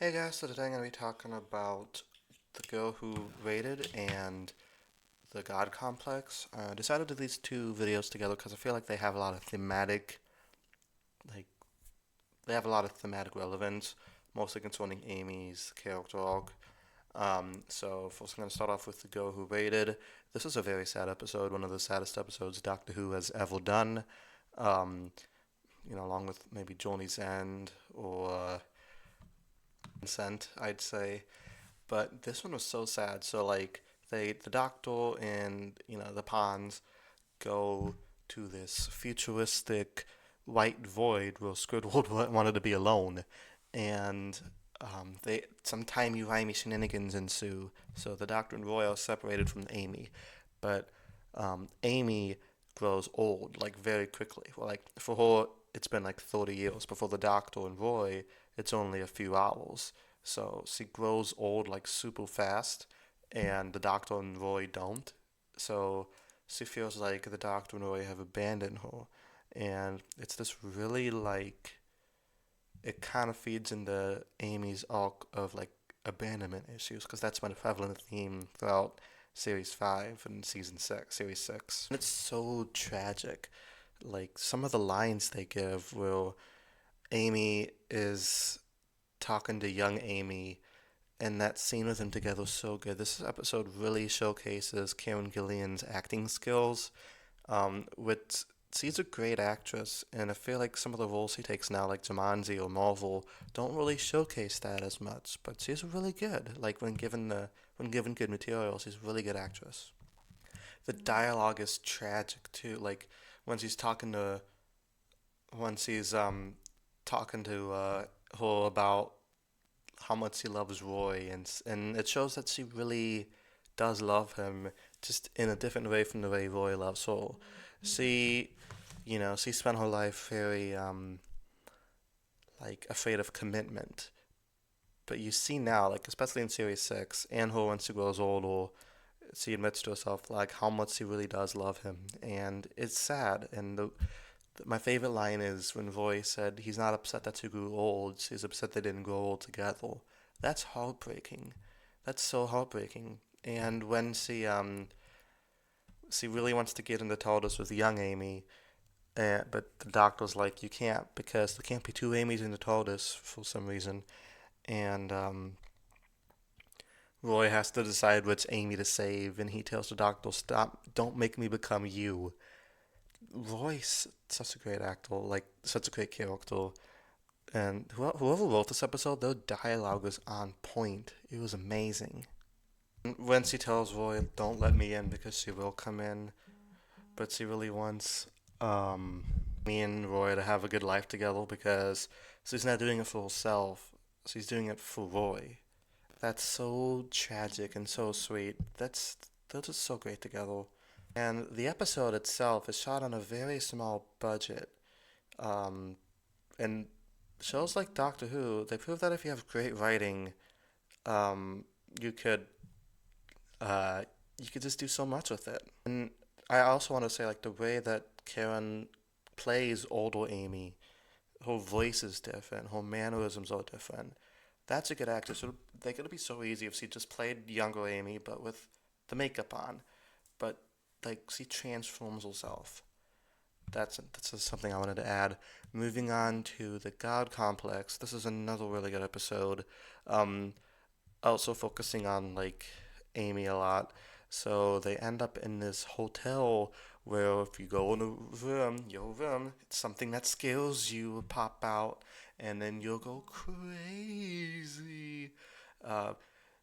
Hey guys, so today I'm going to be talking about The Girl Who Waited and The God Complex. I decided to do these two videos together because I feel like like, they have a lot of thematic relevance, mostly concerning Amy's character arc. So first I'm going to start off with The Girl Who Waited. This is a very sad episode, one of the saddest episodes Doctor Who has ever done. Um, along with maybe Journey's End or Consent, I'd say. But this one was so sad. So like the doctor and the Pons go to this futuristic white void where Squidward wanted to be alone, and they some timey-wimey shenanigans ensue. So the Doctor and Roy are separated from Amy, but Amy grows old like very quickly. Well, like for her, it's been like 30 years. But for the Doctor and Roy, it's only a few hours. So she grows old like super fast, and the Doctor and Roy don't. So she feels like the Doctor and Roy have abandoned her, and it's this really like it kind of feeds into Amy's arc of like abandonment issues because that's been a prevalent theme throughout series 5 and series 6. And it's so tragic. Like some of the lines they give where Amy is talking to young Amy, and that scene with them together was so good. This episode really showcases Karen Gillian's acting skills. With She's a great actress, and I feel like some of the roles she takes now, like Jumanji or Marvel, don't really showcase that as much. But she's really good. Like when given good material, she's a really good actress. The dialogue is tragic too. Like when she's talking to when she's talking to her about how much she loves Roy, and it shows that she really does love him, just in a different way from the way Roy loves her. She, she spent her life very like afraid of commitment, but you see now, like especially in Series 6, and her when she grows older, she admits to herself like how much she really does love him, and it's sad. And my favorite line is when Roy said he's not upset that she grew old, she's upset they didn't grow old together. That's heartbreaking. That's so heartbreaking. And when she really wants to get into TARDIS with young Amy, but the doctor's like, you can't because there can't be two Amy's in the TARDIS for some reason. And Roy has to decide which Amy to save, and he tells the doctor, "Stop! Don't make me become you." Roy's such a great actor, like such a great character. And whoever wrote this episode, their dialogue was on point. It was amazing. When she tells Roy, "Don't let me in," because she will come in, but she really wants me and Roy to have a good life together because she's not doing it for herself. She's doing it for Roy. That's so tragic and so sweet. They're just so great together. And the episode itself is shot on a very small budget. Um, and shows like Doctor Who, they prove that if you have great writing, um, you could uh, you could just do so much with it. And I also want to say like the way that Karen plays older Amy, her voice is different, her mannerisms are different. That's a good actress. They could be so easy if she just played younger Amy, but with the makeup on. But like she transforms herself. That's just something I wanted to add. Moving on to the God Complex. This is another really good episode. Um, Also focusing on like Amy a lot. So they end up in this hotel where if you go in a room, your room, it's something that scares you will pop out, and then you'll go crazy. Uh,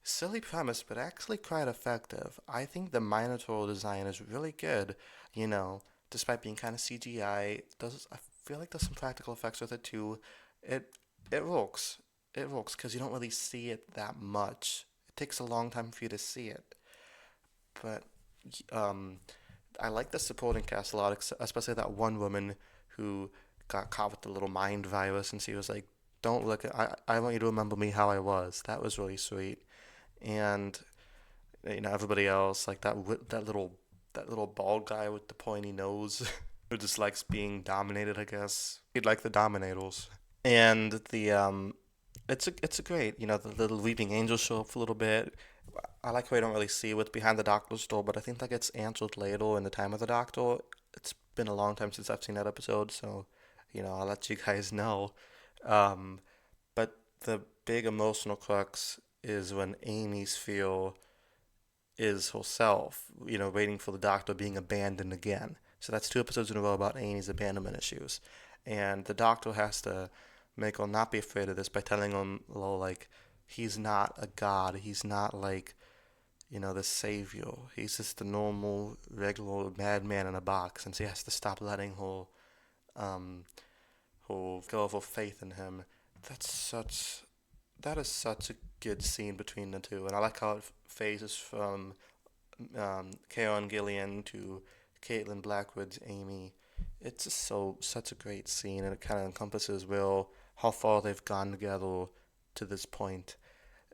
Silly premise, but actually quite effective. I think the Minotaur design is really good. You know, despite being kind of CGI, does I feel like there's some practical effects with it too. It it works. It works because you don't really see it that much. It takes a long time for you to see it. But um, I like the supporting cast a lot, especially that one woman who got caught with the little mind virus, and she was like, "Don't look at. I want you to remember me how I was." That was really sweet. And everybody else like that little bald guy with the pointy nose who just likes being dominated, I guess. He'd like the Dominators. And the It's a great, the little weeping angels show up for a little bit. I like how I don't really see what's behind the doctor's door, but I think that gets answered later in the time of the doctor. It's been a long time since I've seen that episode, so I'll let you guys know. Um, but the big emotional crux is when Amy's feel is herself, waiting for the doctor being abandoned again. So that's two episodes in a row about Amy's abandonment issues. And the doctor has to make her not be afraid of this by telling him, well, like, he's not a god. He's not like, the savior. He's just a normal, regular madman in a box. And so he has to stop letting um, her go of her faith in him. That's such, that is such a good scene between the two. And I like how it phases from Karen Gillian to Caitlin Blackwood's Amy. It's just such a great scene, and it kind of encompasses well how far they've gone together to this point.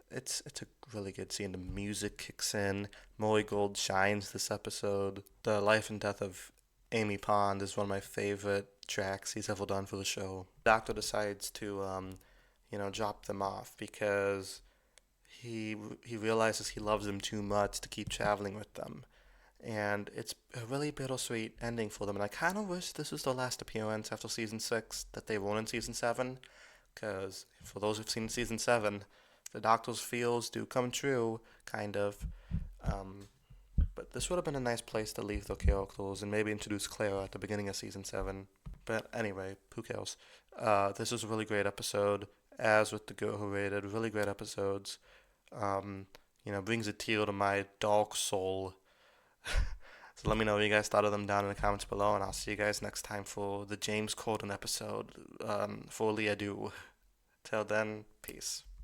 It's a really good scene. The music kicks in. Maury Gold shines this episode. The life and death of Amy Pond is one of my favorite tracks he's ever done for the show. Doctor decides to drop them off because he realizes he loves them too much to keep traveling with them. And it's a really bittersweet ending for them. And I kind of wish this was their last appearance after season 6, that they weren't in season 7. Because for those who've seen season 7, the Doctor's feels do come true, kind of. Um, but this would have been a nice place to leave the characters and maybe introduce Clara at the beginning of season 7. But anyway, who cares? This was a really great episode, as with the Girl Who Rated. Really great episodes. Um, brings a tear to my dark soul. So let me know what you guys thought of them down in the comments below, and I'll see you guys next time for the James Corden episode for Leah Do. Till then, peace.